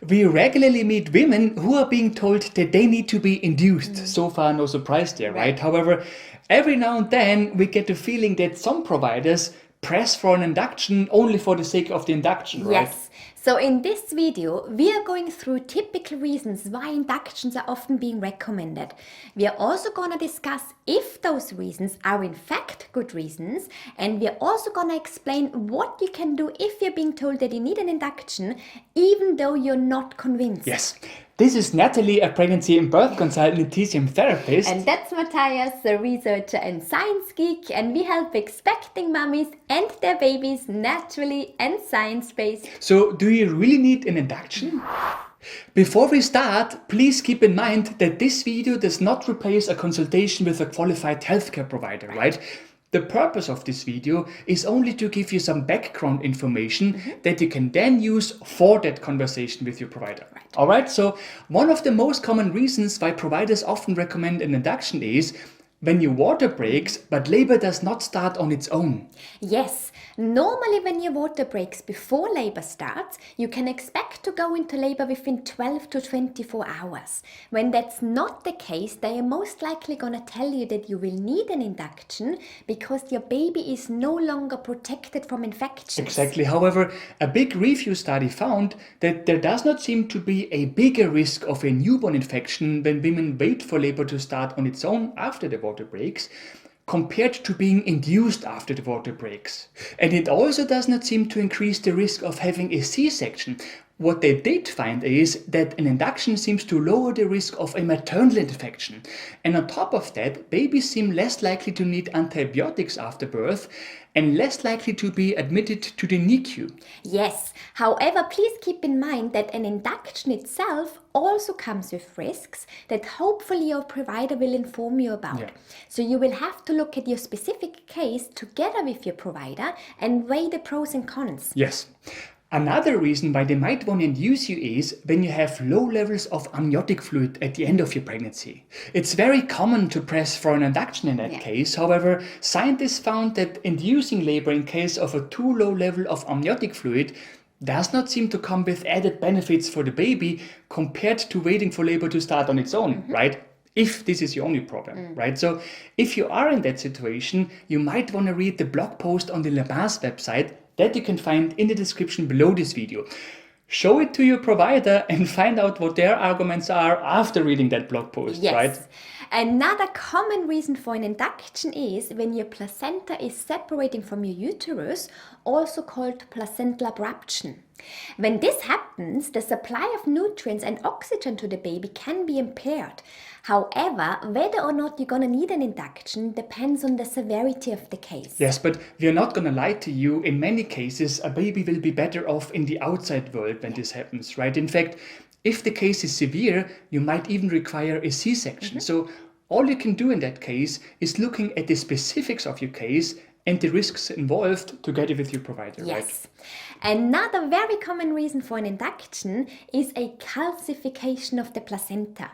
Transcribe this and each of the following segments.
We regularly meet women who are being told that they need to be induced. So far, no surprise there, right? However, every now and then we get the feeling that some providers press for an induction only for the sake of the induction, right? Yes. So in this video, we are going through typical reasons why inductions are often being recommended. We are also going to discuss if those reasons are in fact good reasons, and we are also going to explain what you can do if you're being told that you need an induction, even though you're not convinced. Yes. This is Nathalie, a pregnancy and birth consultant and TCM therapist. And that's Mathias, a researcher and Science Geek, and we help expecting mummies and their babies naturally and science-based. So, do you really need an induction? Before we start, please keep in mind that this video does not replace a consultation with a qualified healthcare provider, right? The purpose of this video is only to give you some background information that you can then use for that conversation with your provider. Alright, so one of the most common reasons why providers often recommend an induction is when your water breaks but labor does not start on its own. Yes, normally when your water breaks before labor starts, you can expect to go into labor within 12 to 24 hours. When that's not the case, they are most likely going to tell you that you will need an induction because your baby is no longer protected from infections. Exactly. However, a big review study found that there does not seem to be a bigger risk of a newborn infection when women wait for labor to start on its own after the water breaks, compared to being induced after the water breaks. And it also does not seem to increase the risk of having a C-section. What they did find is that an induction seems to lower the risk of a maternal infection. And on top of that, babies seem less likely to need antibiotics after birth and less likely to be admitted to the NICU. Yes, however, please keep in mind that an induction itself also comes with risks that hopefully your provider will inform you about. Yeah. So you will have to look at your specific case together with your provider and weigh the pros and cons. Yes. Another reason why they might want to induce you is when you have low levels of amniotic fluid at the end of your pregnancy. It's very common to press for an induction in that case. However, scientists found that inducing labor in case of a too low level of amniotic fluid does not seem to come with added benefits for the baby compared to waiting for labor to start on its own, right? If this is your only problem, right? So if you are in that situation, you might want to read the blog post on the Labas website that you can find in the description below this video. Show it to your provider and find out what their arguments are after reading that blog post, right? Another common reason for an induction is when your placenta is separating from your uterus, also called placental abruption. When this happens, the supply of nutrients and oxygen to the baby can be impaired. However, whether or not you're going to need an induction depends on the severity of the case. Yes, but we are not going to lie to you. In many cases, a baby will be better off in the outside world when this happens, right? In fact, if the case is severe, you might even require a C-section. So all you can do in that case is looking at the specifics of your case and the risks involved together with your provider, right? Yes. Another very common reason for an induction is a calcification of the placenta.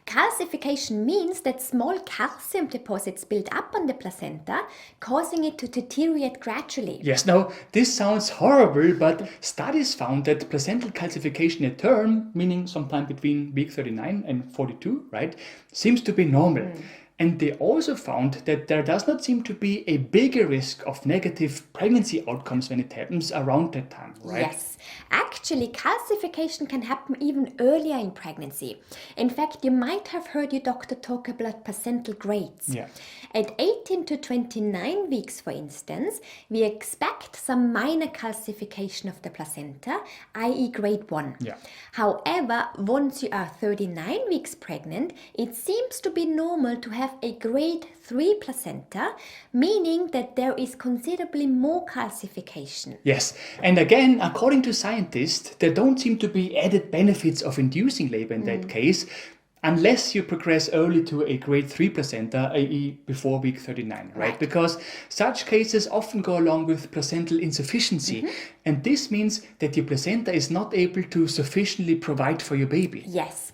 Calcification means that small calcium deposits build up on the placenta, causing it to deteriorate gradually. Yes, now this sounds horrible, but studies found that placental calcification at term, meaning sometime between week 39 and 42, right, seems to be normal. And they also found that there does not seem to be a bigger risk of negative pregnancy outcomes when it happens around that time, right? Yes. Actually, calcification can happen even earlier in pregnancy. In fact, you might have heard your doctor talk about placental grades. Yeah. At 18 to 29 weeks, for instance, we expect some minor calcification of the placenta, i.e. grade 1. Yeah. However, once you are 39 weeks pregnant, it seems to be normal to have a grade 3 placenta, meaning that there is considerably more calcification. Yes, and again, according to scientists, there don't seem to be added benefits of inducing labor in that case, unless you progress early to a grade 3 placenta, i.e. before week 39, right? Because such cases often go along with placental insufficiency, and this means that your placenta is not able to sufficiently provide for your baby. Yes.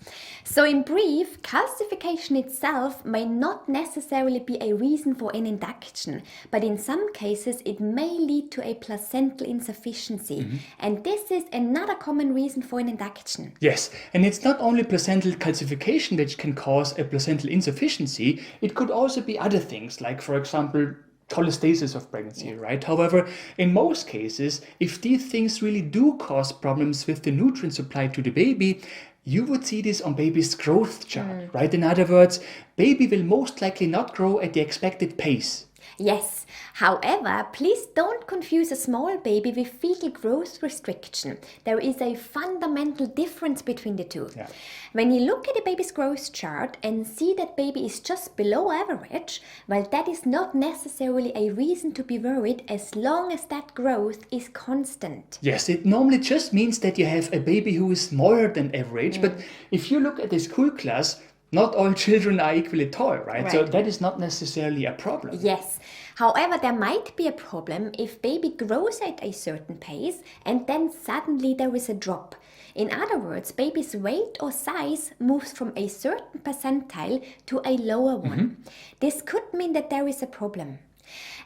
So in brief, calcification itself may not necessarily be a reason for an induction, but in some cases it may lead to a placental insufficiency. And this is another common reason for an induction. Yes, and it's not only placental calcification which can cause a placental insufficiency, it could also be other things, like for example, cholestasis of pregnancy, right? However, in most cases, if these things really do cause problems with the nutrient supply to the baby, you would see this on baby's growth chart, right? In other words, baby will most likely not grow at the expected pace. Yes, however, please don't confuse a small baby with fetal growth restriction. There is a fundamental difference between the two. Yeah. When you look at a baby's growth chart and see that baby is just below average, well, that is not necessarily a reason to be worried as long as that growth is constant. Yes, it normally just means that you have a baby who is smaller than average, but if you look at the school class, not all children are equally tall, right? So that is not necessarily a problem. Yes. However, there might be a problem if baby grows at a certain pace and then suddenly there is a drop. In other words, baby's weight or size moves from a certain percentile to a lower one. This could mean that there is a problem.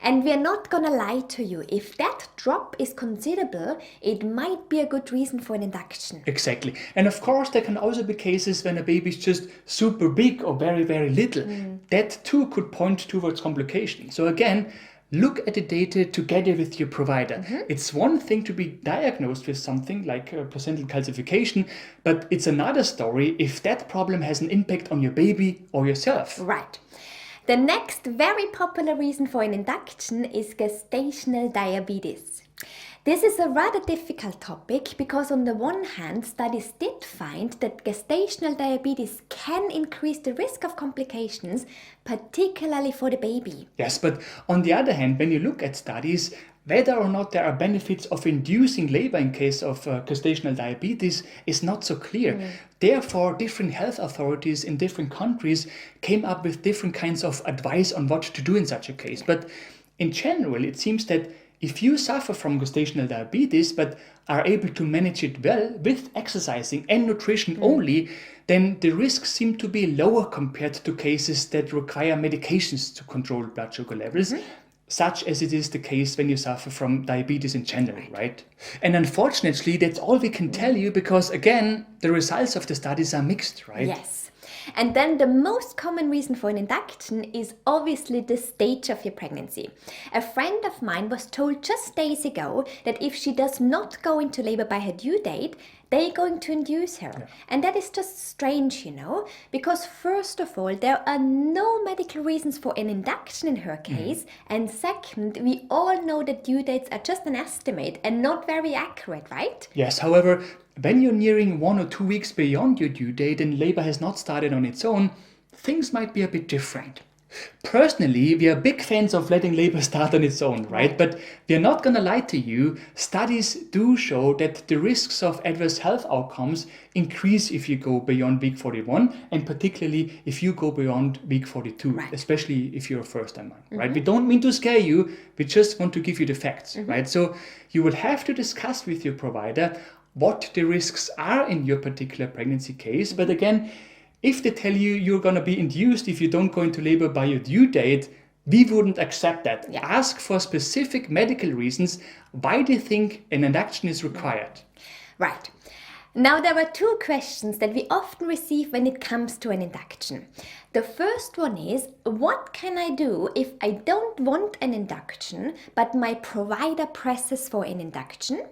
And we're not gonna lie to you, if that drop is considerable, it might be a good reason for an induction. Exactly. And of course, there can also be cases when a baby is just super big or very, very little. That too could point towards complications. So again, look at the data together with your provider. It's one thing to be diagnosed with something like placental calcification, but it's another story if that problem has an impact on your baby or yourself. Right. The next very popular reason for an induction is gestational diabetes. This is a rather difficult topic because on the one hand, studies did find that gestational diabetes can increase the risk of complications, particularly for the baby. Yes, but on the other hand, when you look at studies, whether or not there are benefits of inducing labor in case of gestational diabetes is not so clear. Therefore, different health authorities in different countries came up with different kinds of advice on what to do in such a case. But in general, it seems that if you suffer from gestational diabetes but are able to manage it well with exercising and nutrition only, then the risks seem to be lower compared to cases that require medications to control blood sugar levels. Such as it is the case when you suffer from diabetes in general, right? And unfortunately, that's all we can tell you because, again, the results of the studies are mixed, right? Yes. And then the most common reason for an induction is obviously the stage of your pregnancy. A friend of mine was told just days ago that if she does not go into labor by her due date, they're going to induce her. Yeah. And that is just strange, because first of all, there are no medical reasons for an induction in her case. And second, we all know that due dates are just an estimate and not very accurate, right? Yes, however, when you're nearing 1 or 2 weeks beyond your due date and labor has not started on its own, things might be a bit different. Personally, we are big fans of letting labor start on its own, right? But we are not gonna lie to you, studies do show that the risks of adverse health outcomes increase if you go beyond week 41, and particularly if you go beyond week 42, especially if you're a first-time mom, right? We don't mean to scare you, we just want to give you the facts, right? So you will have to discuss with your provider what the risks are in your particular pregnancy case, but again, if they tell you you're going to be induced if you don't go into labor by your due date, we wouldn't accept that. Ask for specific medical reasons why they think an induction is required. Right. Now, there are two questions that we often receive when it comes to an induction. The first one is, what can I do if I don't want an induction, but my provider presses for an induction?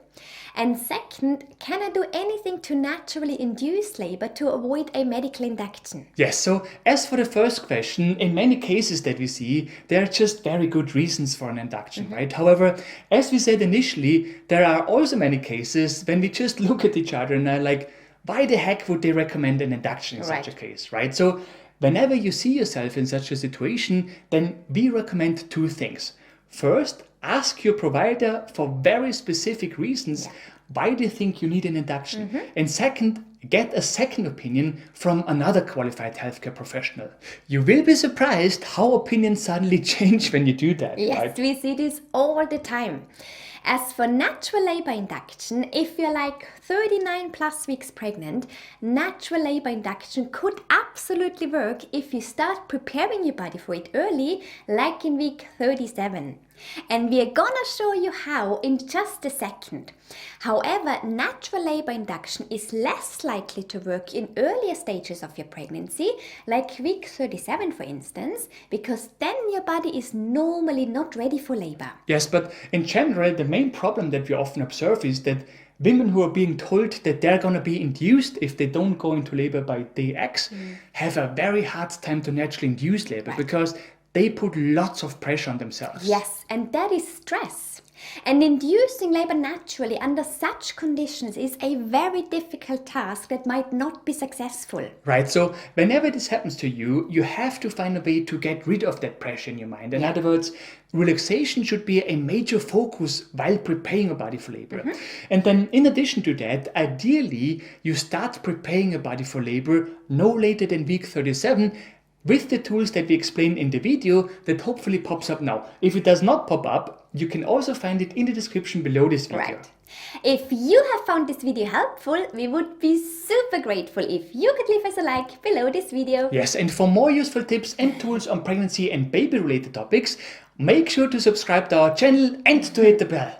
And second, can I do anything to naturally induce labor to avoid a medical induction? Yes, so as for the first question, in many cases that we see, there are just very good reasons for an induction, right? However, as we said initially, there are also many cases when we just look at each other and are like, why the heck would they recommend an induction in such a case, right? So whenever you see yourself in such a situation, then we recommend two things. First, ask your provider for very specific reasons why they think you need an induction. And second, get a second opinion from another qualified healthcare professional. You will be surprised how opinions suddenly change when you do that. Yes, right? we see this all the time. As for natural labor induction, if you're like 39 plus weeks pregnant, natural labor induction could absolutely work if you start preparing your body for it early, like in week 37. And we are gonna show you how in just a second. However, natural labor induction is less likely to work in earlier stages of your pregnancy, like week 37 for instance, because then your body is normally not ready for labor. Yes, but in general, the main problem that we often observe is that women who are being told that they're going to be induced if they don't go into labor by day X have a very hard time to naturally induce labor because they put lots of pressure on themselves. Yes, and that is stress. And inducing labor naturally under such conditions is a very difficult task that might not be successful. Right, so whenever this happens to you, you have to find a way to get rid of that pressure in your mind. In other words, relaxation should be a major focus while preparing your body for labor. And then in addition to that, ideally, you start preparing your body for labor no later than week 37 with the tools that we explained in the video that hopefully pops up now. If it does not pop up, you can also find it in the description below this video. Right. If you have found this video helpful, we would be super grateful if you could leave us a like below this video. Yes, and for more useful tips and tools on pregnancy and baby related topics, make sure to subscribe to our channel and to hit the bell.